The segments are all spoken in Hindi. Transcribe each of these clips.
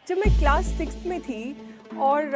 जब मैं क्लास 6th में थी और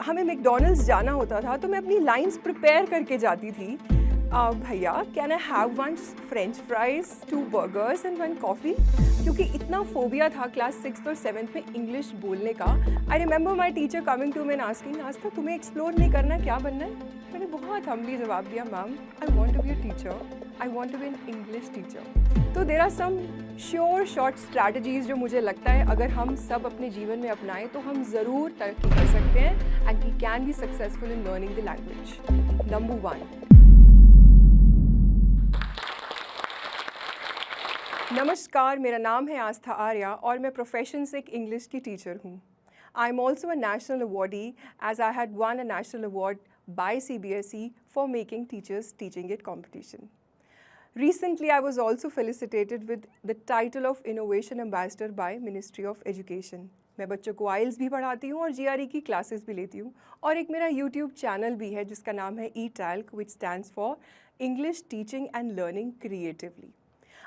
हमें मैकडॉनल्ड्स जाना होता था तो मैं अपनी लाइंस प्रिपेयर करके जाती थी। भैया can I have one French fries, 2 burgers and 1 coffee, क्योंकि इतना फोबिया था क्लास 6th और 7th में इंग्लिश बोलने का। I remember my teacher coming to me and asking, आज तक तुम्हें एक्सप्लोर नहीं करना, क्या बनना है? मैंने बहुत हम्बली जवाब दिया, ma'am I want to be a teacher, I want to be an English teacher. तो there are some sure shot strategies जो मुझे लगता है अगर हम सब अपने जीवन में अपनाएं तो हम ज़रूर तरक्की कर सकते हैं and we can be successful in learning the language. Number 1, नमस्कार, मेरा नाम है आस्था आर्या और मैं प्रोफेशन से एक इंग्लिश की टीचर हूँ। I am also a national awardee as I had won a national award by CBSE for making teachers teaching it competition. Recently, I was also felicitated with the title of Innovation Ambassador by Ministry of Education. मैं बच्चों को IELTS भी पढ़ाती हूँ और GRE की क्लासेस भी लेती हूँ और एक मेरा YouTube चैनल भी है जिसका नाम है eTalk, which stands for English Teaching and Learning Creatively.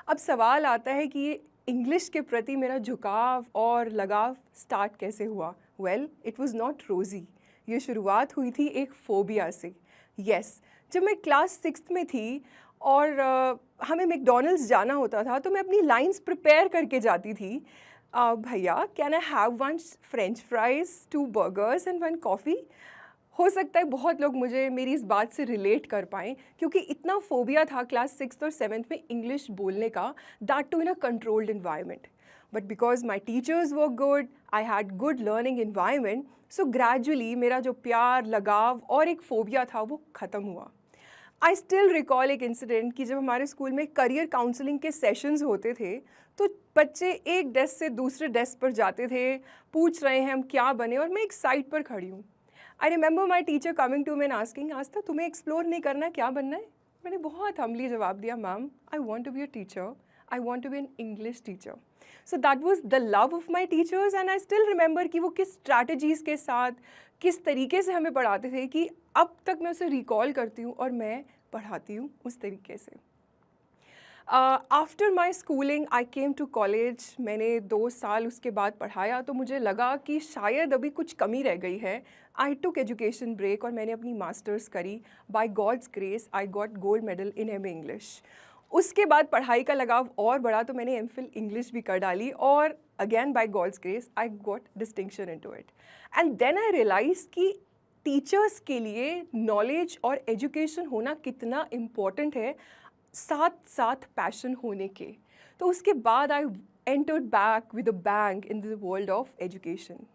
अब सवाल आता है कि ये इंग्लिश के प्रति मेरा झुकाव और लगाव स्टार्ट कैसे हुआ? वेल, इट वॉज़ नॉट रोज़ी। ये शुरुआत हुई थी एक फ़ोबिया से। यस, जब मैं क्लास 6th में थी और हमें मैकडॉनल्ड्स जाना होता था तो मैं अपनी लाइंस प्रिपेयर करके जाती थी। भैया can I have one French fries, 2 burgers and 1 coffee. हो सकता है बहुत लोग मुझे मेरी इस बात से रिलेट कर पाएँ क्योंकि इतना फ़ोबिया था क्लास 6th और 7th में इंग्लिश बोलने का, that too in a controlled environment. But because my teachers were good, I had good learning environment, so gradually मेरा जो प्यार, लगाव और एक फ़ोबिया था वो ख़त्म हुआ। आई स्टिल रिकॉल एक इंसिडेंट कि जब हमारे स्कूल में करियर काउंसलिंग के सेशंस होते थे तो बच्चे एक डेस्क से दूसरे डेस्क पर जाते थे, पूछ रहे हैं हम क्या बने, और मैं एक साइड पर खड़ी हूँ। I remember my teacher coming to me and asking, आज तक तुम्हें एक्सप्लोर नहीं करना, क्या बनना है? मैंने बहुत हम्बली जवाब दिया, ma'am I want to be a teacher, I want to be an English teacher. So that was the love of my teachers and I still remember कि वो किस स्ट्रैटेजीज़ के साथ, किस तरीके से हमें पढ़ाते थे कि अब तक मैं उसे रिकॉल करती हूँ और मैं पढ़ाती हूँ उस तरीके से। After my schooling I came to college. मैंने 2 साल उसके बाद पढ़ाया तो मुझे लगा कि शायद अभी कुछ कमी रह गई है। आई टुक एजुकेशन ब्रेक और मैंने अपनी मास्टर्स करी। By God's grace I got gold medal in MA English. उसके बाद पढ़ाई का लगाव और बढ़ा तो मैंने MPhil इंग्लिश भी कर डाली और again by God's grace I got distinction into it. And then I realise कि टीचर्स के लिए नॉलेज और एजुकेशन होना कितना इम्पॉर्टेंट है, साथ साथ पैशन होने के। तो उसके बाद I entered back with a bang in the world of education.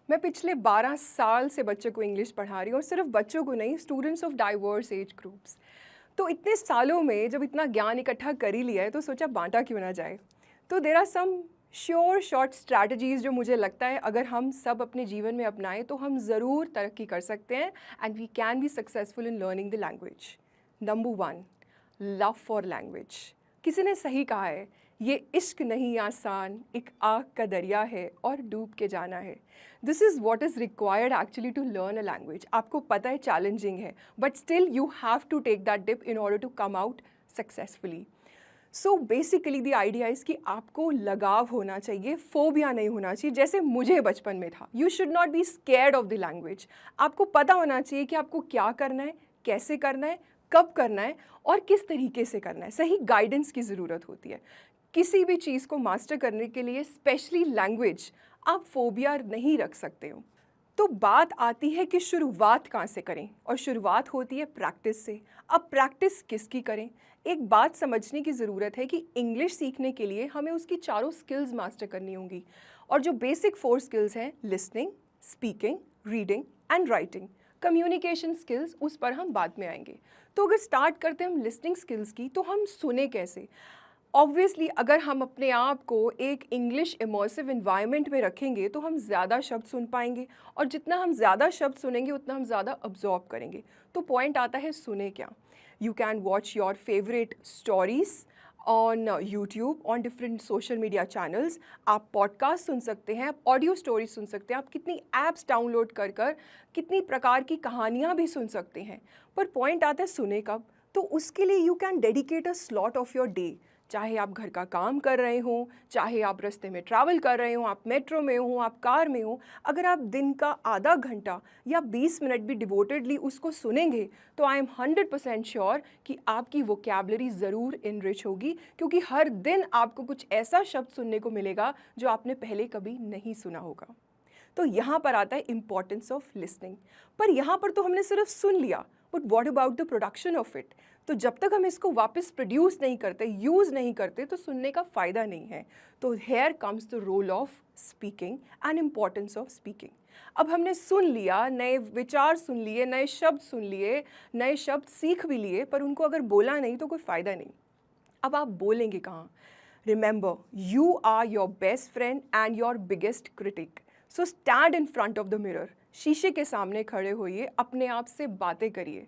मैं पिछले 12 साल से बच्चों को इंग्लिश पढ़ा रही हूँ और सिर्फ बच्चों को नहीं, students of diverse age groups. तो इतने सालों में जब इतना ज्ञान इकट्ठा कर ही लिया है तो सोचा बांटा क्यों ना जाए। तो there are some sure short strategies जो मुझे लगता है अगर हम सब अपने जीवन में अपनाएं तो हम ज़रूर तरक्की कर सकते हैं and we can be successful in learning the language. Number 1, love for language. किसी ने सही कहा है, ये इश्क नहीं आसान, एक आग का दरिया है और डूब के जाना है। This is what is required actually to learn a language. आपको पता है चैलेंजिंग है but still you have to take that dip in order to come out successfully. So basically the idea is कि आपको लगाव होना चाहिए, फोबिया नहीं होना चाहिए जैसे मुझे बचपन में था। You should not be scared of the language. आपको पता होना चाहिए कि आपको क्या करना है, कैसे करना है, कब करना है और किस तरीके से करना है। सही गाइडेंस की ज़रूरत होती है। किसी भी चीज़ को मास्टर करने के लिए, स्पेशली लैंग्वेज, आप फोबिया नहीं रख सकते हो। तो बात आती है कि शुरुआत कहाँ से करें, और शुरुआत होती है प्रैक्टिस से। अब प्रैक्टिस किसकी करें? एक बात समझने की ज़रूरत है कि इंग्लिश सीखने के लिए हमें उसकी चारों स्किल्स मास्टर करनी होंगी, और जो बेसिक 4 स्किल्स हैं, listening, speaking, reading and writing. Communication skills उस पर हम बाद में आएंगे। तो अगर स्टार्ट करते हैं हम लिसनिंग स्किल्स की, तो हम सुने कैसे? ऑब्वियसली अगर हम अपने आप को एक इंग्लिश इमर्सिव इन्वायरमेंट में रखेंगे तो हम ज़्यादा शब्द सुन पाएंगे, और जितना हम ज़्यादा शब्द सुनेंगे उतना हम ज़्यादा अब्जॉर्ब करेंगे। तो पॉइंट आता है सुने क्या। You can watch your favourite stories on YouTube, on different social media channels. आप पॉडकास्ट सुन सकते हैं, आप ऑडियो स्टोरीज सुन सकते हैं, आप कितनी ऐप्स डाउनलोड कर कर कितनी प्रकार की कहानियाँ भी सुन सकते हैं। पर पॉइंट आता है सुने कब। तो उसके लिए you can dedicate a slot of your day. चाहे आप घर का काम कर रहे हों, चाहे आप रास्ते में ट्रैवल कर रहे हों, आप मेट्रो में हों, आप कार में हों, अगर आप दिन का आधा घंटा या 20 मिनट भी डिवोटेडली उसको सुनेंगे तो आई एम 100% श्योर कि आपकी वोकैबुलरी ज़रूर इनरिच होगी, क्योंकि हर दिन आपको कुछ ऐसा शब्द सुनने को मिलेगा जो आपने पहले कभी नहीं सुना होगा। तो यहाँ पर आता है इम्पॉर्टेंस ऑफ लिसनिंग। पर यहाँ पर तो हमने सिर्फ सुन लिया, but what about the production of it? तो जब तक हम इसको वापस प्रोड्यूस नहीं करते, यूज़ नहीं करते, तो सुनने का फ़ायदा नहीं है। तो here comes the role of speaking and importance of speaking. अब हमने सुन लिया, नए विचार सुन लिए, नए शब्द सुन लिए, नए शब्द सीख भी लिए, पर उनको अगर बोला नहीं तो कोई फ़ायदा नहीं। अब आप बोलेंगे कहाँ? Remember, you are your best friend and your biggest critic. So stand in front of the mirror. शीशे के सामने खड़े होइए, अपने आप से बातें करिए,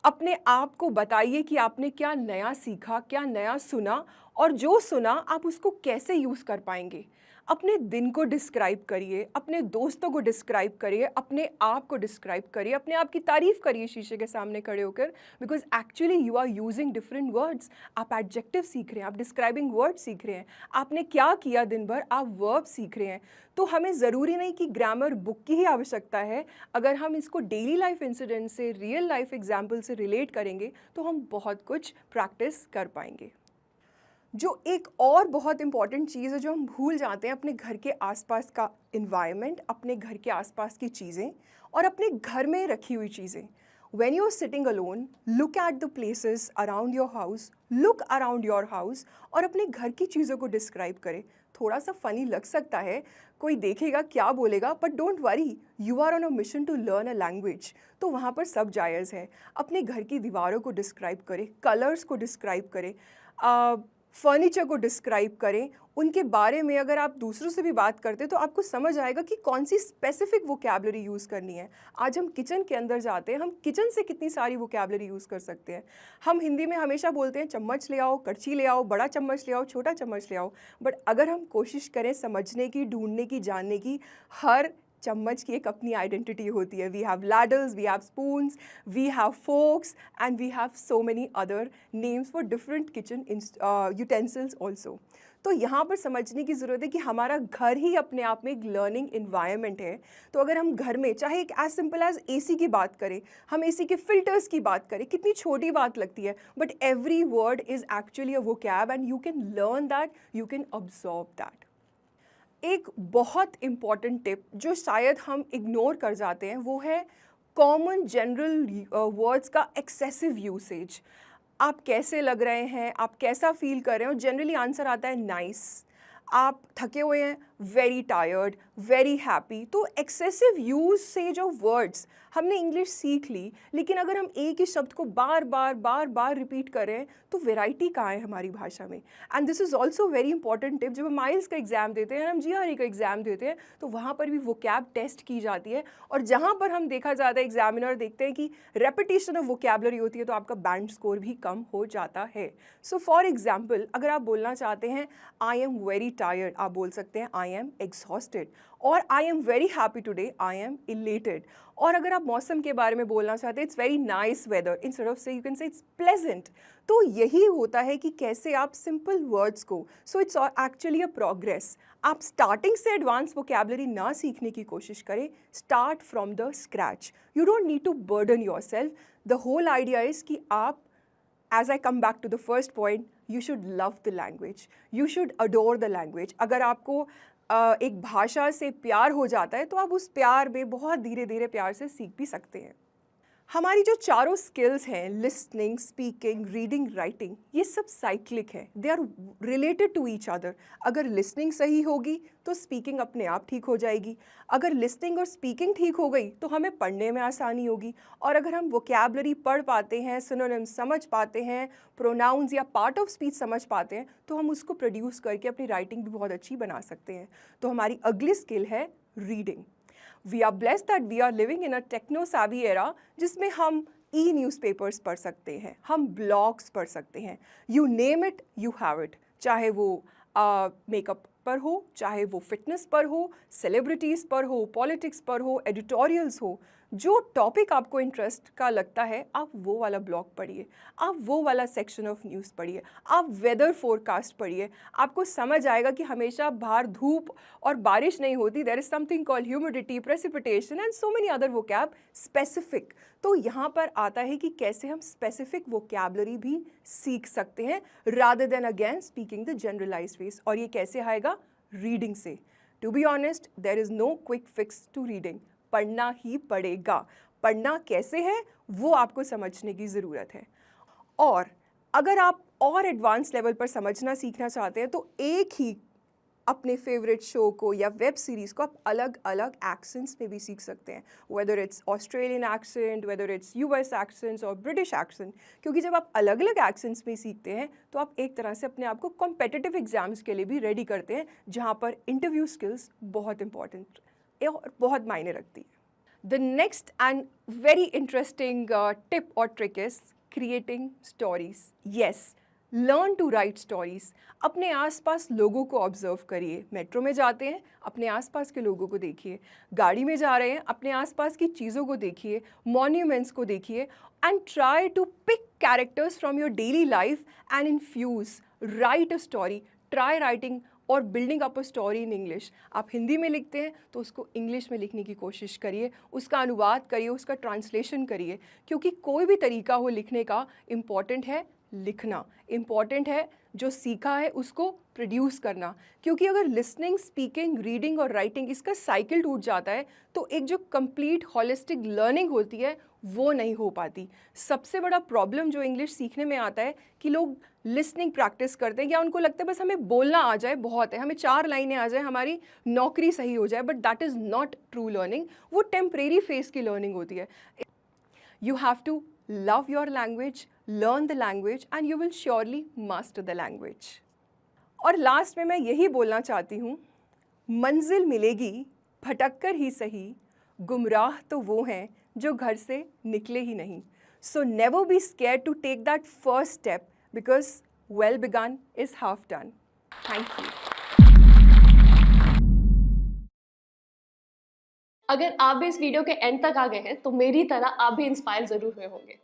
अपने आप को बताइए कि आपने क्या नया सीखा, क्या नया सुना, और जो सुना आप उसको कैसे यूज़ कर पाएंगे। अपने दिन को डिस्क्राइब करिए, अपने दोस्तों को डिस्क्राइब करिए, अपने आप को डिस्क्राइब करिए, अपने आप की तारीफ़ करिए शीशे के सामने खड़े होकर, because actually you are using different words. आप एडजेक्टिव सीख रहे हैं, आप डिस्क्राइबिंग वर्ड सीख रहे हैं, आपने क्या किया दिन भर, आप वर्ब सीख रहे हैं। तो हमें ज़रूरी नहीं कि ग्रामर बुक की ही आवश्यकता है। अगर हम इसको डेली लाइफ इंसिडेंट से, रियल लाइफ एग्जाम्पल से रिलेट करेंगे तो हम बहुत कुछ प्रैक्टिस कर पाएंगे। जो एक और बहुत इंपॉर्टेंट चीज़ है जो हम भूल जाते हैं, अपने घर के आसपास का इन्वायरमेंट, अपने घर के आसपास की चीज़ें और अपने घर में रखी हुई चीज़ें। When you're sitting alone, look at the places around your house, look around your house और अपने घर की चीज़ों को डिस्क्राइब करें। थोड़ा सा फ़नी लग सकता है, कोई देखेगा क्या बोलेगा, but don't worry, you are on a mission to learn a language. तो वहाँ पर सब जायज़ है। अपने घर की दीवारों को डिस्क्राइब करें, कलर्स को डिस्क्राइब करें, फर्नीचर को डिस्क्राइब करें। उनके बारे में अगर आप दूसरों से भी बात करते तो आपको समझ आएगा कि कौन सी स्पेसिफिक वोकैबुलरी यूज़ करनी है। आज हम किचन के अंदर जाते हैं, हम किचन से कितनी सारी वोकैबुलरी यूज़ कर सकते हैं। हम हिंदी में हमेशा बोलते हैं चम्मच ले आओ, करछी ले आओ, बड़ा चम्मच ले आओ, छोटा चम्मच ले आओ, बट अगर हम कोशिश करें समझने की, ढूंढने की, जानने की, हर चम्मच की एक अपनी आइडेंटिटी होती है। We have ladles, we have spoons, we have forks and we have so many other names for different kitchen utensils also. तो यहाँ पर समझने की ज़रूरत है कि हमारा घर ही अपने आप में एक लर्निंग इन्वायरमेंट है। तो अगर हम घर में चाहे एक एज सिंपल एज एसी की बात करें, हम एसी के फिल्टर्स की बात करें, कितनी छोटी बात लगती है, but every word is actually a vocab and you can learn that, you can observe that. एक बहुत इम्पॉर्टेंट टिप जो शायद हम इग्नोर कर जाते हैं वो है कॉमन जनरल वर्ड्स का एक्सेसिव यूसेज। आप कैसे लग रहे हैं, आप कैसा फील कर रहे हैं, और जनरली आंसर आता है नाइस। आप थके हुए हैं, वेरी टायर्ड, वेरी हैप्पी। तो एक्सेसिव यूसेज ऑफ वर्ड्स, हमने इंग्लिश सीख ली, लेकिन अगर हम एक ही शब्द को बार बार रिपीट करें तो वेराइटी कहाँ है हमारी भाषा में। And this is also very important tip. जब हम आइल्स का एग्ज़ाम देते हैं, हम GRE का एग्ज़ाम देते हैं, तो वहाँ पर भी वोकैब टेस्ट की जाती है, और जहाँ पर हम देखा जाता है एग्जामिनर देखते हैं कि रेपिटेशन ऑफ वोकैबुलरी होती है तो आपका बैंड स्कोर भी कम हो जाता है। सो फॉर एग्जाम्पल, अगर आप बोलना चाहते हैं आई एम वेरी टायर्ड, आप बोल सकते हैं आई एम एग्जॉस्टेड, और I am very happy today, I am elated. और अगर आप मौसम के बारे में बोलना चाहते हैं, it's very nice weather, instead of say you can say it's pleasant. तो यही होता है कि कैसे आप सिंपल वर्ड्स को, so it's actually a progress. आप स्टार्टिंग से एडवांस वोकैबुलरी ना सीखने की कोशिश करें, start from the scratch. You don't need to burden your self. The whole idea is कि आप, as I come back to the first point, you should love the language, you should adore the language। अगर आपको एक भाषा से प्यार हो जाता है तो आप उस प्यार में बहुत धीरे धीरे प्यार से सीख भी सकते हैं। हमारी जो चारों स्किल्स हैं, लिसनिंग, स्पीकिंग, रीडिंग, राइटिंग, ये सब साइक्लिक है, they are related to each other. अगर लिसनिंग सही होगी तो स्पीकिंग अपने आप ठीक हो जाएगी, अगर लिसनिंग और स्पीकिंग ठीक हो गई तो हमें पढ़ने में आसानी होगी, और अगर हम वोकैबुलरी पढ़ पाते हैं, सिनोनिम्स समझ पाते हैं, प्रोनाउंस या पार्ट ऑफ स्पीच समझ पाते हैं, तो हम उसको प्रोड्यूस करके अपनी राइटिंग भी बहुत अच्छी बना सकते हैं। तो हमारी अगली स्किल है reading. We are blessed that we are living in a techno-savvy era जिसमें हम न्यूज़पेपर्स पढ़ सकते हैं, हम ब्लॉग्स पढ़ सकते हैं, you name it, you have it। चाहे वो मेकअप पर हो, चाहे वो फिटनेस पर हो, सेलिब्रिटीज़ पर हो, पॉलिटिक्स पर हो, एडिटोरियल्स हो, जो टॉपिक आपको इंटरेस्ट का लगता है आप वो वाला ब्लॉग पढ़िए, आप वो वाला सेक्शन ऑफ न्यूज़ पढ़िए, आप वेदर फोरकास्ट पढ़िए। आपको समझ आएगा कि हमेशा बाहर धूप और बारिश नहीं होती। There is something called humidity, precipitation and so many other vocab specific. तो यहाँ पर आता है कि कैसे हम स्पेसिफिक वोकैबलरी भी सीख सकते हैं rather than again speaking the generalised ways. और ये कैसे आएगा? रीडिंग से। To be honest, there is no quick fix to reading. पढ़ना ही पड़ेगा। पढ़ना कैसे है वो आपको समझने की ज़रूरत है। और अगर आप और एडवांस लेवल पर समझना सीखना चाहते हैं तो एक ही अपने फेवरेट शो को या वेब सीरीज़ को आप अलग अलग एक्सेंट्स में भी सीख सकते हैं, whether it's Australian accent, whether it's US accents और ब्रिटिश एक्सेंट। क्योंकि जब आप अलग अलग एक्सेंट्स में सीखते हैं तो आप एक तरह से अपने आप को कॉम्पिटिटिव एग्जाम्स के लिए भी रेडी करते हैं, जहाँ पर इंटरव्यू स्किल्स बहुत इंपॉर्टेंट और बहुत मायने रखती है। The next and very interesting tip और trick is creating stories. Yes, learn to write stories. अपने आसपास लोगों को ऑब्जर्व करिए। मेट्रो में जाते हैं, अपने आसपास के लोगों को देखिए। गाड़ी में जा रहे हैं, अपने आसपास की चीज़ों को देखिए, मॉन्यूमेंट्स को देखिए and try to pick characters from your daily life and infuse write a story. Try writing और building up a story in English. आप हिंदी में लिखते हैं तो उसको इंग्लिश में लिखने की कोशिश करिए, उसका अनुवाद करिए, उसका ट्रांसलेशन करिए। क्योंकि कोई भी तरीका हो लिखने का, इम्पॉर्टेंट है लिखना, इम्पॉर्टेंट है जो सीखा है उसको प्रोड्यूस करना। क्योंकि अगर लिसनिंग, स्पीकिंग, रीडिंग और राइटिंग इसका साइकिल टूट जाता है तो एक जो कंप्लीट हॉलिस्टिक लर्निंग होती है वो नहीं हो पाती। सबसे बड़ा प्रॉब्लम जो इंग्लिश सीखने में आता है कि लोग लिसनिंग प्रैक्टिस करते हैं या उनको लगता है बस हमें बोलना आ जाए बहुत है, हमें 4 लाइनें आ जाए, हमारी नौकरी सही हो जाए। But that is not true learning. वो टेम्परेरी फेज की लर्निंग होती है। You have to love your language, learn the language and you will surely master the language. और लास्ट में मैं यही बोलना चाहती हूँ, मंजिल मिलेगी भटक कर ही सही, गुमराह तो वो हैं जो घर से निकले ही नहीं। So never be scared to take that first step because well begun is half done. Thank you. अगर आप भी इस वीडियो के एंड तक आ गए हैं तो मेरी तरह आप भी इंस्पायर जरूर हुए होंगे।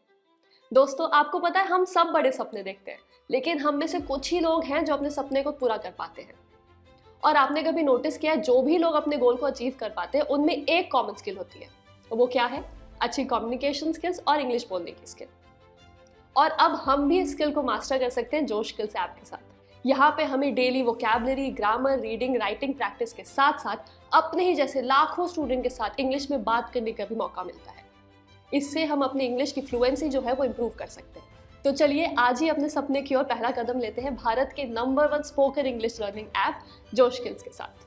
दोस्तों, आपको पता है हम सब बड़े सपने देखते हैं, लेकिन हम में से कुछ ही लोग हैं जो अपने सपने को पूरा कर पाते हैं। और आपने कभी नोटिस किया है, जो भी लोग अपने गोल को अचीव कर पाते हैं उनमें एक कॉमन स्किल होती है। वो क्या है? अच्छी कम्युनिकेशन स्किल्स और इंग्लिश बोलने की स्किल। और अब हम भी इस स्किल को मास्टर कर सकते हैं जोश स्किल्स ऐप के साथ। यहाँ पे हमें daily vocabulary, grammar, reading, writing practice के साथ साथ अपने ही जैसे लाखों स्टूडेंट के साथ इंग्लिश में बात करने का भी मौका मिलता है। इससे हम अपनी इंग्लिश की फ्लुएंसी जो है वो इम्प्रूव कर सकते हैं। तो चलिए आज ही अपने सपने की ओर पहला कदम लेते हैं भारत के number 1 spoken English learning app जोश स्किल्स के साथ।